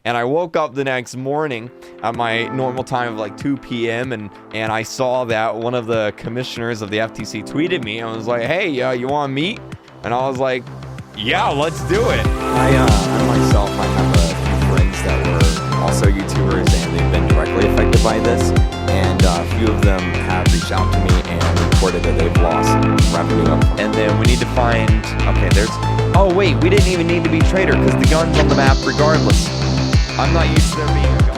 And I woke up the next morning at my normal time of like 2 p.m. and I saw that one of the commissioners of the FTC tweeted me and was like, hey, you want to meet? And I was like, yeah, let's do it. I myself, I have a few friends that were also YouTubers, and they've been directly affected by this. And a few of them have reached out to me and reported that they've lost revenue. And then we need to find, oh wait, we didn't even need to be trader because the gun's on the map regardless. I'm not used to there being a gun.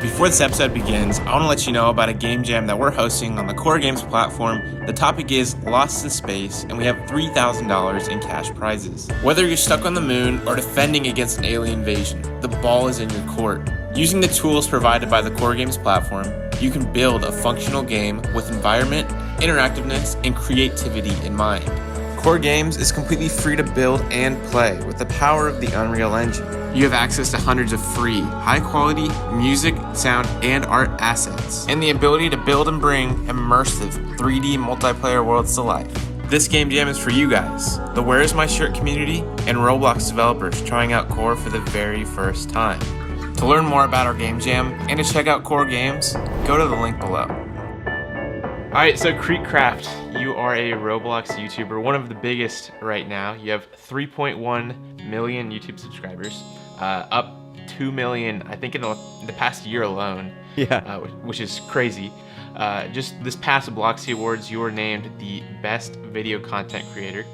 Before this episode begins, I want to let you know about a game jam that we're hosting on the Core Games platform. The topic is Lost in Space, and we have $3,000 in cash prizes. Whether you're stuck on the moon or defending against an alien invasion, the ball is in your court. Using the tools provided by the Core Games platform, you can build a functional game with environment, interactiveness, and creativity in mind. Core Games is completely free to build and play with the power of the Unreal Engine. You have access to hundreds of free, high-quality music, sound, and art assets, and the ability to build and bring immersive 3D multiplayer worlds to life. This game jam is for you guys, the Where Is My Shirt community, and Roblox developers trying out Core for the very first time. To learn more about our game jam and to check out Core Games, go to the link below. Alright, so KreekCraft, you are a Roblox YouTuber, one of the biggest right now. You have 3.1 million YouTube subscribers, up 2 million, I think in the past year alone, which is crazy. Just this past Bloxy Awards, you were named the best video content creator,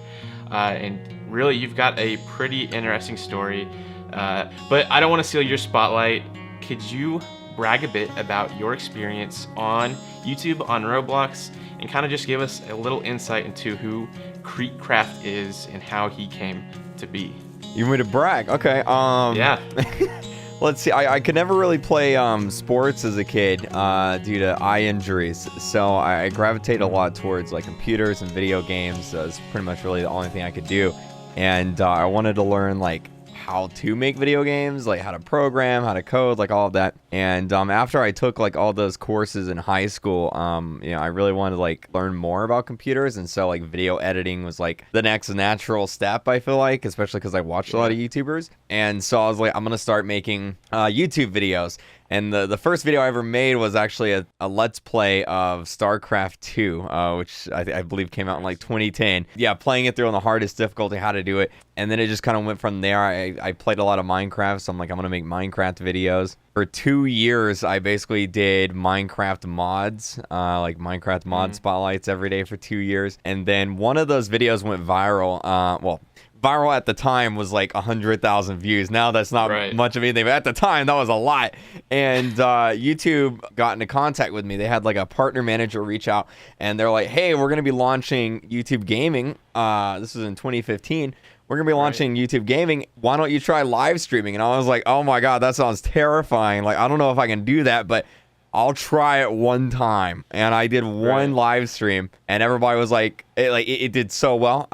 and really you've got a pretty interesting story, but I don't want to steal your spotlight. Could you brag a bit about your experience on YouTube, on Roblox, and kind of just give us a little insight into who KreekCraft is and how he came to be? You want me to brag? Okay. Yeah. Let's see. I could never really play sports as a kid due to eye injuries, so I gravitated a lot towards like computers and video games. It's pretty much really the only thing I could do, and I wanted to learn like how to make video games, like how to program, how to code, like all of that. And after I took like all those courses in high school, I really wanted to like learn more about computers, and so like video editing was like the next natural step, I feel like, especially because I watched a lot of YouTubers. And so I was like, I'm gonna start making YouTube videos. And the first video I ever made was actually a Let's Play of StarCraft 2, which I believe came out in like 2010. Yeah, playing it through on the hardest difficulty, how to do it. And then it just kind of went from there. I played a lot of Minecraft, so I'm like, I'm going to make Minecraft videos. For 2 years, I basically did Minecraft mods, like Minecraft mod spotlights every day for 2 years. And then one of those videos went viral. Viral at the time was like 100,000 views. Now that's not much of anything, but at the time that was a lot. And YouTube got into contact with me. They had like a partner manager reach out, and they're like, hey, we're going to be launching YouTube Gaming. This was in 2015. We're going to be launching YouTube Gaming. Why don't you try live streaming? And I was like, oh my God, that sounds terrifying. Like, I don't know if I can do that, but I'll try it one time. And I did one live stream, and everybody was like, it did so well.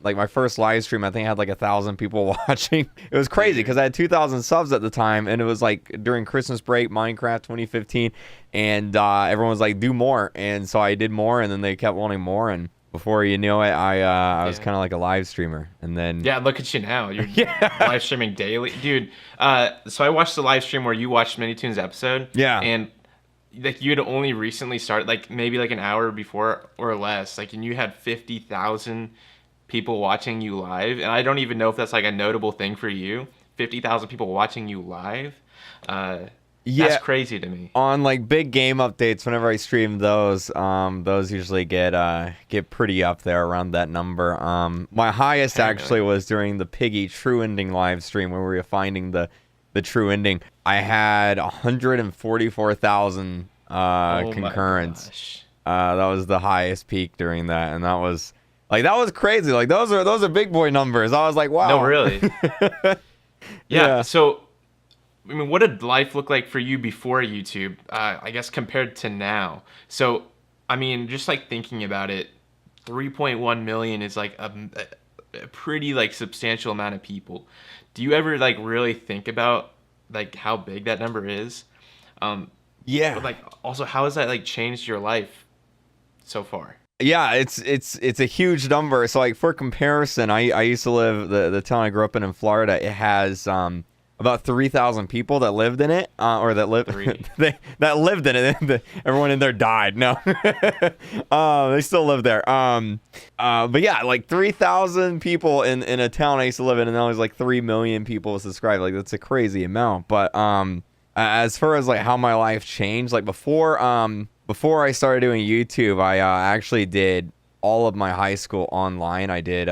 Like my first live stream, I think I had like 1,000 people watching. It was crazy because I had 2,000 subs at the time, and it was like during Christmas break, Minecraft 2015, and everyone was like, do more. And so I did more, and then they kept wanting more, and before you knew it, I was kind of like a live streamer. And then look at you now. You're live streaming daily, dude. So I watched the live stream where you watched Minitoon's episode. And like you had only recently started, like maybe like an hour before or less, like, and you had 50,000 people watching you live, and I don't even know if that's like a notable thing for you. 50,000 people watching you live. That's crazy to me. On like big game updates, whenever I stream those usually get pretty up there around that number. My highest actually was during the Piggy True Ending live stream, where we were finding the true ending. I had 144,000 concurrents. That was the highest peak during that, and that was crazy. Like those are big boy numbers. I was like, wow. No, really. Yeah. So, I mean, what did life look like for you before YouTube? I guess compared to now. So, I mean, just like thinking about it, 3.1 million is like a pretty like substantial amount of people. Do you ever like really think about like how big that number is? But like also, how has that like changed your life so far? Yeah, it's a huge number. So like for comparison, I used to live the town I grew up in Florida. It has about 3,000 people that lived in it, or that lived that lived in it. Everyone in there died. No, they still live there. But yeah, like 3,000 people in a town I used to live in, and now there's like 3 million people subscribed. Like that's a crazy amount. But as far as like how my life changed, like before I started doing YouTube, I actually did all of my high school online. I did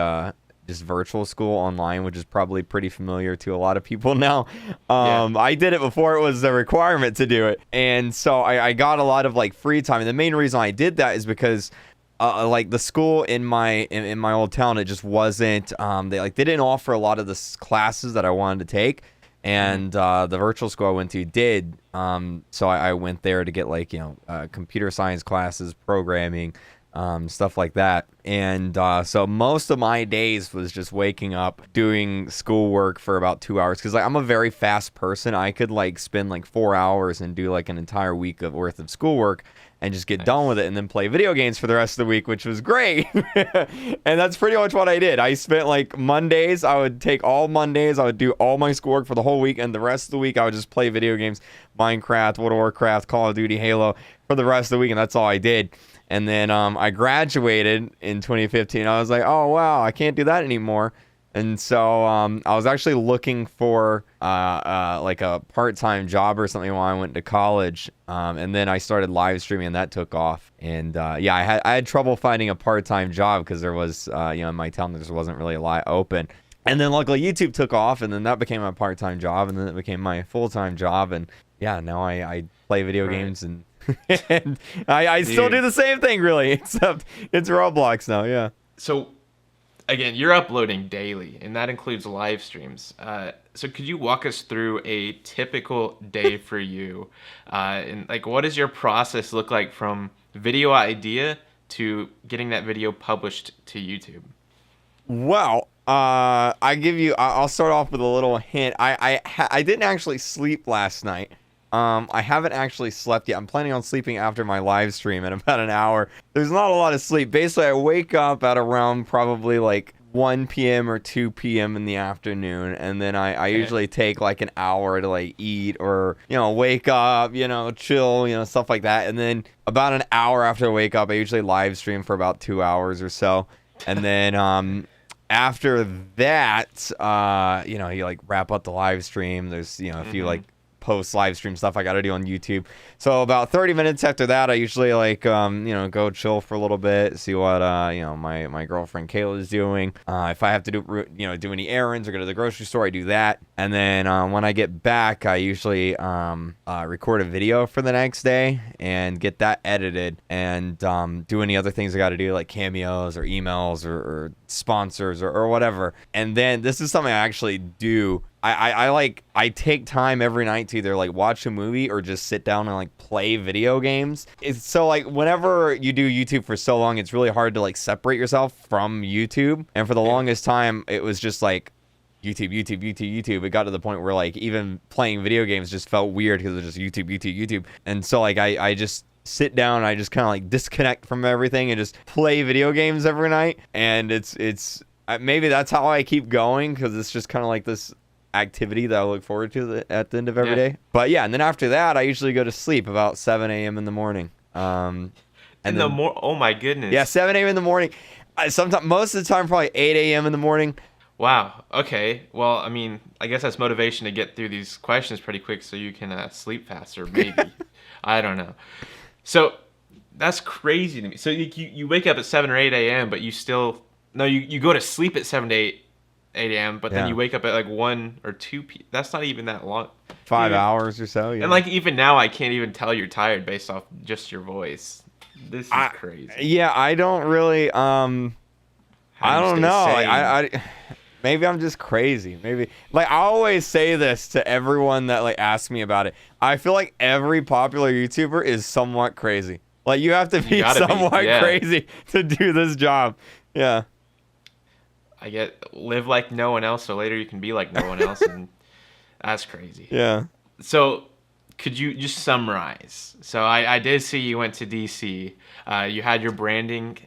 just virtual school online, which is probably pretty familiar to a lot of people now. I did it before it was a requirement to do it. And so I got a lot of like free time. And the main reason I did that is because like the school in my old town, it just wasn't, they didn't offer a lot of the classes that I wanted to take. And the virtual school I went to did. So I went there to get like, computer science classes, programming, stuff like that. And so most of my days was just waking up, doing schoolwork for about 2 hours. Because like, I'm a very fast person. I could like spend like 4 hours and do like an entire week worth of schoolwork and just get done with it and then play video games for the rest of the week, which was great. And that's pretty much what I did. I spent like Mondays. I would take all Mondays. I would do all my schoolwork for the whole week. And the rest of the week, I would just play video games, Minecraft, World of Warcraft, Call of Duty, Halo for the rest of the week. And that's all I did. And then I graduated in 2015. I was like, oh, wow, I can't do that anymore. And so I was actually looking for like a part-time job or something while I went to college. And then I started live streaming, and that took off. And yeah, I had trouble finding a part-time job because there was, in my town, there just wasn't really a lot open. And then luckily YouTube took off, and then that became a part-time job, and then it became my full-time job. And yeah, now I play video games and and I still do the same thing, really, except it's Roblox now, yeah. So, again, you're uploading daily, and that includes live streams. So could you walk us through a typical day for you? And like, what does your process look like from video idea to getting that video published to YouTube? Well, I'll start off with a little hint. I didn't actually sleep last night. I haven't actually slept yet. I'm planning on sleeping after my live stream in about an hour. There's not a lot of sleep. Basically, I wake up at around probably like 1 p.m. or 2 p.m. in the afternoon, and then I usually take like an hour to like eat or, wake up, chill, stuff like that. And then about an hour after I wake up, I usually live stream for about 2 hours or so. And then after that, you like wrap up the live stream. There's, a few like post live stream stuff I gotta do on YouTube. So about 30 minutes after that, I usually like go chill for a little bit, see what my girlfriend Kayla is doing. If I have to do any errands or go to the grocery store, I do that. And then when I get back, I usually record a video for the next day and get that edited and do any other things I got to do, like cameos or emails or sponsors or whatever. And then this is something I actually do. I take time every night to either like watch a movie or just sit down and like play video games. It's so like whenever you do YouTube for so long, it's really hard to like separate yourself from YouTube. And for the longest time, it was just like YouTube. It got to the point where like even playing video games just felt weird because it was just YouTube. And so like I just sit down and I just kind of like disconnect from everything and just play video games every night. And it's maybe that's how I keep going, because it's just kind of like this activity that I look forward to at the end of every day. But yeah, and then after that, I usually go to sleep about 7 a.m. in the morning. Oh my goodness. Yeah, 7 a.m. in the morning. Sometimes, most of the time, probably 8 a.m. in the morning. Wow. Okay. Well, I mean, I guess that's motivation to get through these questions pretty quick so you can sleep faster, maybe. I don't know. So that's crazy to me. So you wake up at 7 or 8 a.m., but you still... No, you go to sleep at 7 to 8 a.m., but then you wake up at like 1 or 2 p.m. That's not even that long. 5 hours or so, yeah. And like even now, I can't even tell you're tired based off just your voice. This is crazy. Yeah, I don't really... I don't know. I maybe I'm just crazy. Maybe like I always say this to everyone that like asks me about it. I feel like every popular YouTuber is somewhat crazy. Like you have to be somewhat crazy to do this job. Yeah. Live like no one else, so later you can be like no one else, and that's crazy. Yeah. So could you just summarize? So I did see you went to DC. You had your branding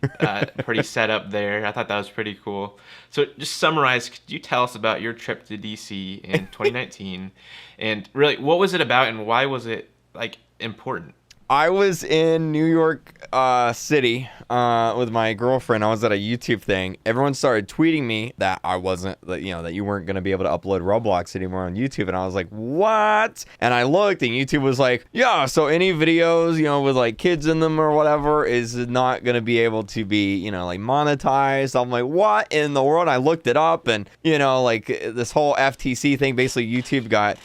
pretty set up there. I thought that was pretty cool. So just summarize, could you tell us about your trip to DC in 2019? And really, what was it about and why was it like important? I was in New York City with my girlfriend. I was at a YouTube thing. Everyone started tweeting me that I wasn't, that you weren't going to be able to upload Roblox anymore on YouTube. And I was like, what? And I looked and YouTube was like, yeah, so any videos, with like kids in them or whatever is not going to be able to be, like monetized. I'm like, what in the world? I looked it up and, like this whole FTC thing, basically YouTube got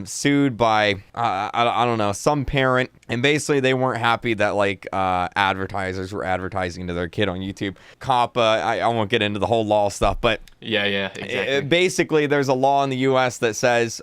sued by, I don't know, some parent. And basically they weren't happy that like advertisers were advertising to their kid on YouTube. I won't get into the whole law stuff, but yeah, exactly. Basically there's a law in the US that says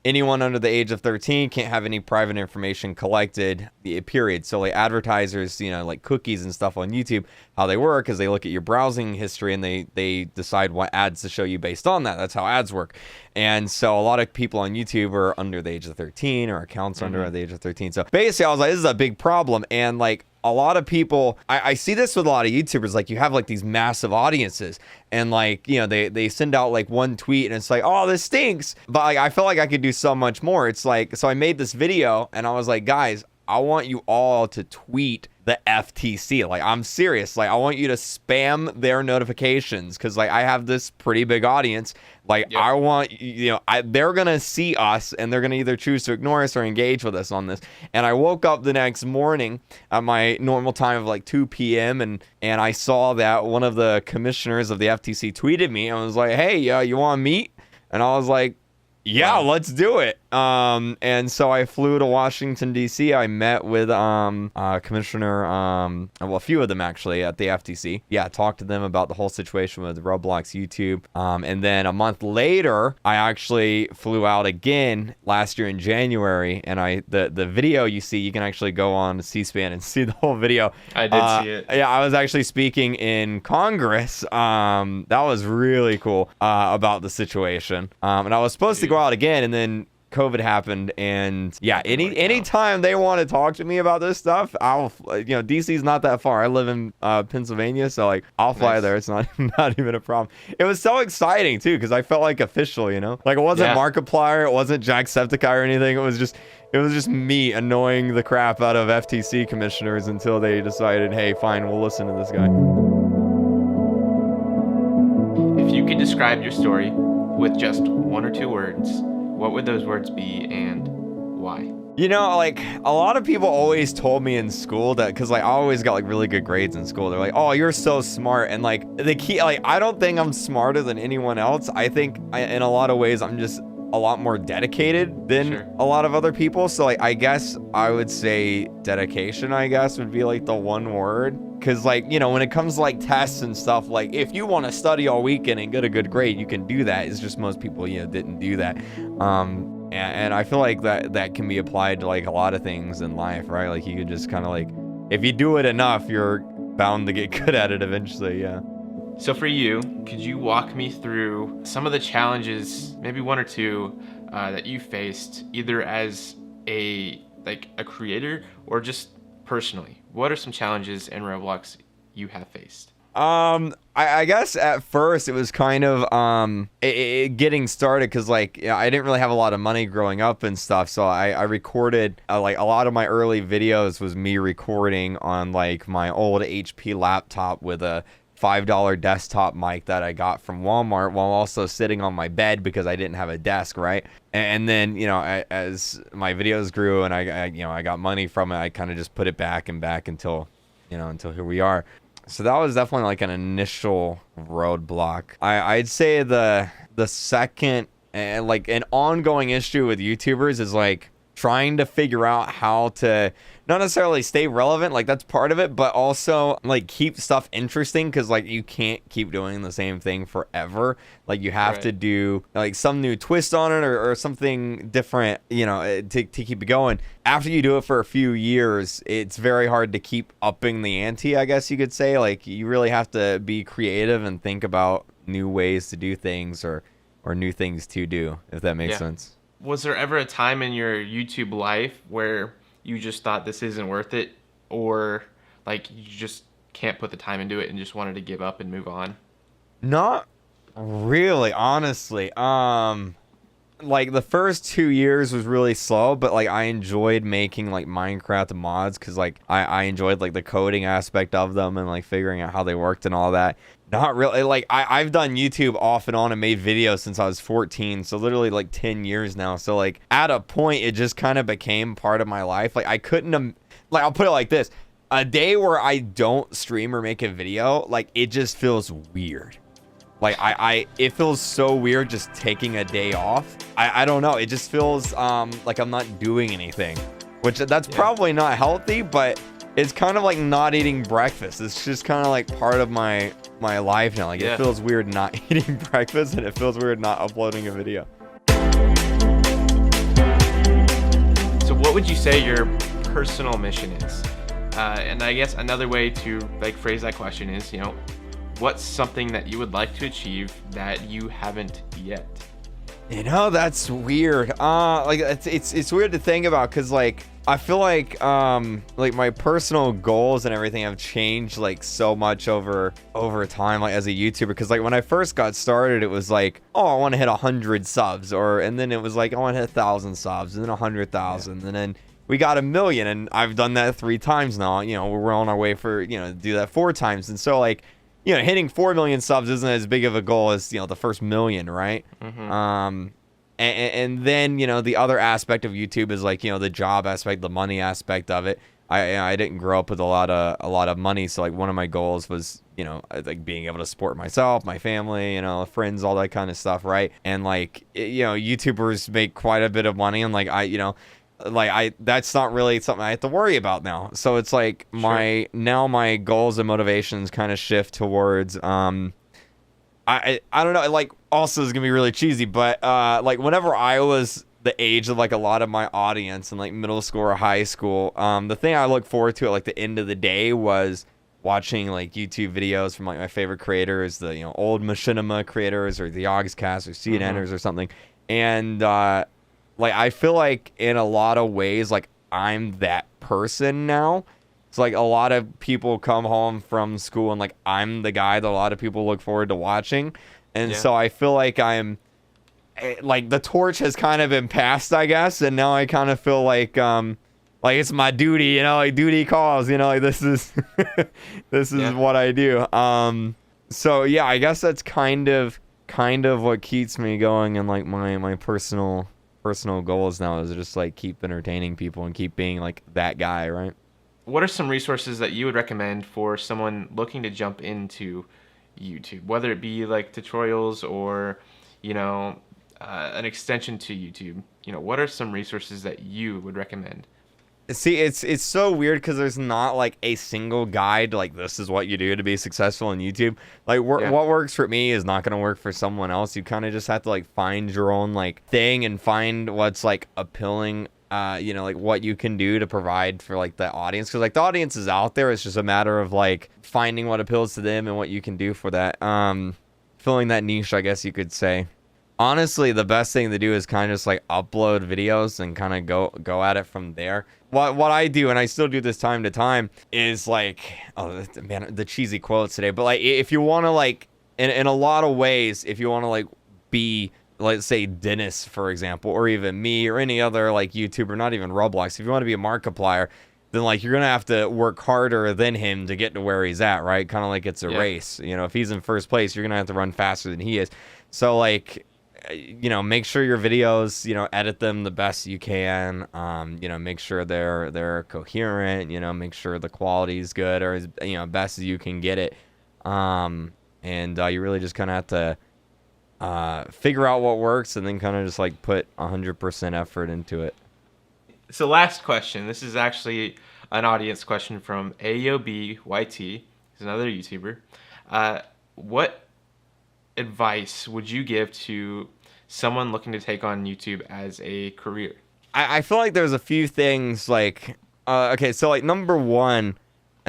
anyone under the age of 13 can't have any private information collected, period. So like advertisers, like cookies and stuff on YouTube, how they work is they look at your browsing history and they decide what ads to show you based on that. That's how ads work. And so a lot of people on YouTube are under the age of 13 or accounts under the age of 13. So basically I was like, this is a big problem. And like a lot of people, I see this with a lot of YouTubers, like you have like these massive audiences and like, they send out like one tweet and it's like, oh, this stinks. But like, I felt like I could do so much more. It's like, so I made this video and I was like, guys, I want you all to tweet the FTC. Like, I'm serious. Like, I want you to spam their notifications because like I have this pretty big audience. Like, yep. I want, they're going to see us and they're going to either choose to ignore us or engage with us on this. And I woke up the next morning at my normal time of like 2 p.m. And I saw that one of the commissioners of the FTC tweeted me and was like, hey, you want to meet? And I was like, yeah, wow. Let's do it. And so I flew to Washington, D.C. I met with Commissioner, a few of them actually at the FTC. Yeah, talked to them about the whole situation with Roblox YouTube. And then a month later, I actually flew out again last year in January. And the video you see, you can actually go on C-SPAN and see the whole video. I did see it. Yeah, I was actually speaking in Congress. That was really cool about the situation. And I was supposed to go out again, and then COVID happened, and yeah, anytime they want to talk to me about this stuff, I'll, DC's not that far. I live in Pennsylvania, so like I'll fly there. It's not even a problem. It was so exciting too because I felt like official, like it wasn't Markiplier, it wasn't Jacksepticeye or anything. It was just me annoying the crap out of FTC commissioners until they decided, hey, fine, we'll listen to this guy. If you could describe your story with just one or two words, what would those words be and why? Like a lot of people always told me in school that because like I always got like really good grades in school. They're like, oh, you're so smart. And like I don't think I'm smarter than anyone else. I think in a lot of ways I'm just a lot more dedicated than a lot of other people. So like I guess I would say dedication, I guess, would be like the one word. Because like, when it comes to like tests and stuff, like if you want to study all weekend and get a good grade, you can do that. It's just most people, didn't do that. And I feel like that can be applied to like a lot of things in life, right? Like you could just kind of like, if you do it enough, you're bound to get good at it eventually. Yeah. So for you, could you walk me through some of the challenges, maybe one or two, that you faced either as a creator or just personally? What are some challenges in Roblox you have faced? I guess at first it was kind of getting started because like I didn't really have a lot of money growing up and stuff, so I recorded like a lot of my early videos was me recording on like my old HP laptop with a $5 desktop mic that I got from Walmart while also sitting on my bed because I didn't have a desk, right? And then, as my videos grew and I got money from it, I kind of just put it back until here we are. So that was definitely like an initial roadblock. I'd say the second and like an ongoing issue with YouTubers is like trying to figure out how to not necessarily stay relevant, like that's part of it, but also like keep stuff interesting because like you can't keep doing the same thing forever. Like you have to do like some new twist on it or something different, to keep it going. After you do it for a few years, it's very hard to keep upping the ante, I guess you could say. Like you really have to be creative and think about new ways to do things or new things to do, if that makes sense. was there ever a time in your YouTube life where you just thought this isn't worth it, or like you just can't put the time into it and just wanted to give up and move on? Not really, honestly. Like the first 2 years was really slow, but like I enjoyed making like Minecraft mods because like I enjoyed like the coding aspect of them and like figuring out how they worked and all that. Not really. Like I've done YouTube off and on and made videos since I was 14, so literally like 10 years now. So like at a point it just kind of became part of my life. Like I couldn't like, I'll put it like this: a day where I don't stream or make a video, like it just feels weird. Like it feels so weird just taking a day off. I don't know. It just feels like I'm not doing anything, which that's probably not healthy, but it's kind of like not eating breakfast. It's just kind of like part of my life now. Like it feels weird not eating breakfast, and it feels weird not uploading a video. So what would you say your personal mission is? And I guess another way to like phrase that question is, you know, what's something that you would like to achieve that you haven't yet? You know, that's weird. Like it's weird to think about because like I feel like my personal goals and everything have changed like so much over time, like as a YouTuber. Because like when I first got started, it was like, oh, I want to hit 100 subs, and then it was like, I want to hit 1,000 subs, and then 100,000, and then we got 1 million, and I've done that 3 times now. You know, we're on our way for, you know, to do that 4 times, and so like, you know, hitting 4 million subs isn't as big of a goal as, you know, the first million, right? Mm-hmm. And then, you know, the other aspect of YouTube is like, you know, the job aspect, the money aspect of it. I didn't grow up with a lot of money, so like one of my goals was, you know, like being able to support myself, my family, you know, friends, all that kind of stuff, right? And like, you know, YouTubers make quite a bit of money, and like that's not really something I have to worry about now. So it's like my goals and motivations kind of shift towards I don't know, like also is gonna be really cheesy, but like whenever I was the age of like a lot of my audience in like middle school or high school, the thing I look forward to at like the end of the day was watching like YouTube videos from like my favorite creators, the, you know, old Machinima creators or the Yogscast or CNNers or something. And like I feel like in a lot of ways like I'm that person now. It's like a lot of people come home from school and like I'm the guy that a lot of people look forward to watching. And so I feel like I'm like the torch has kind of been passed, I guess, and now I kind of feel like it's my duty, you know, like duty calls, you know, like this is what I do. So yeah, I guess that's kind of what keeps me going, and like my personal goals now is just like keep entertaining people and keep being like that guy, right? What are some resources that you would recommend for someone looking to jump into YouTube, whether it be like tutorials or, you know, an extension to YouTube? You know, what are some resources that you would recommend? See, it's so weird because there's not like a single guide like this is what you do to be successful in YouTube. Like what works for me is not going to work for someone else. You kind of just have to like find your own like thing and find what's like appealing, you know, like what you can do to provide for like the audience, because like the audience is out there. It's just a matter of like finding what appeals to them and what you can do for that, filling that niche, I guess you could say. Honestly, the best thing to do is kind of just like upload videos and kind of go at it from there. What I do, and I still do this time to time, is like, oh man, the cheesy quotes today, but like if you want to like in a lot of ways, if you want to like be, let's say, Dennis, for example, or even me or any other like YouTuber, not even Roblox, if you want to be a Markiplier, then like you're gonna have to work harder than him to get to where he's at, right? Kind of like it's a race. You know, if he's in first place, you're gonna have to run faster than he is. So like, you know, make sure your videos, you know, edit them the best you can. You know, make sure they're coherent. You know, make sure the quality is good, or as, you know, best as you can get it. And you really just kind of have to figure out what works, and then kind of just like put 100% effort into it. So last question. This is actually an audience question from AOBYT. He's another YouTuber. What advice would you give to someone looking to take on YouTube as a career? I feel like there's a few things like, okay, so like number one,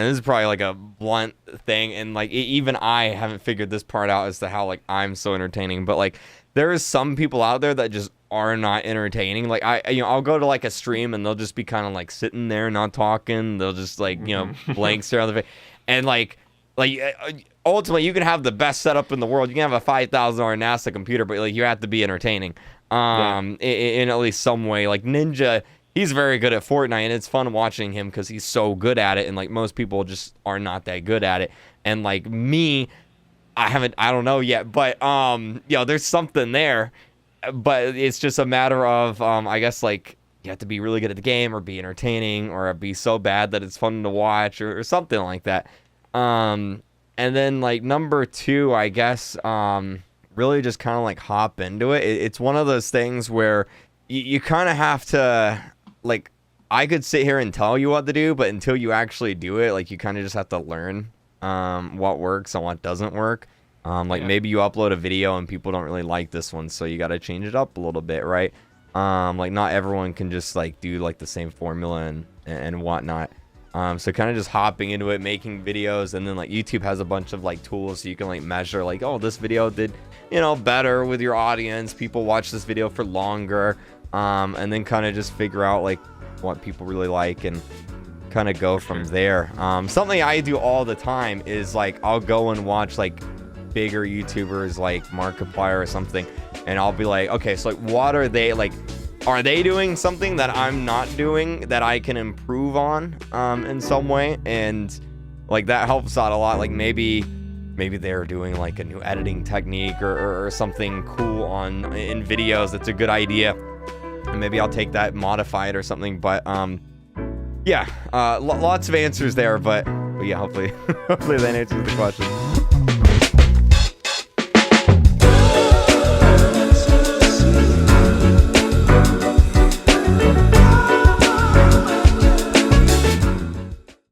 and this is probably like a blunt thing, and like even I haven't figured this part out as to how like I'm so entertaining, but like there is some people out there that just are not entertaining. Like I'll go to like a stream and they'll just be kind of like sitting there not talking. They'll just like blank stare on the face, and like ultimately you can have the best setup in the world. You can have a $5,000 NASA computer, but like you have to be entertaining in at least some way. Like Ninja, he's very good at Fortnite, and it's fun watching him because he's so good at it, and like most people just are not that good at it. And like me, I don't know yet, but there's something there, but it's just a matter of I guess like you have to be really good at the game, or be entertaining, or be so bad that it's fun to watch, or something like that. And then like number 2, I guess really just kind of like hop into it. It's one of those things where you kind of have to, like, I could sit here and tell you what to do, but until you actually do it, like, you kind of just have to learn what works and what doesn't work. Maybe you upload a video and people don't really like this one, so you got to change it up a little bit, right? Like, not everyone can just like do like the same formula and whatnot. So kind of just hopping into it, making videos, and then like YouTube has a bunch of like tools so you can like measure like, oh, this video did, better with your audience. People watch this video for longer, and then kind of just figure out like what people really like and kind of go from there. Something I do all the time is like I'll go and watch like bigger YouTubers like Markiplier or something, and I'll be like, okay, so like what are they like? Are they doing something that I'm not doing that I can improve on in some way? And like that helps out a lot. Like maybe they're doing like a new editing technique or something cool in videos that's a good idea, and maybe I'll take that, modify it or something. But lots of answers there, but yeah, hopefully that answers the question.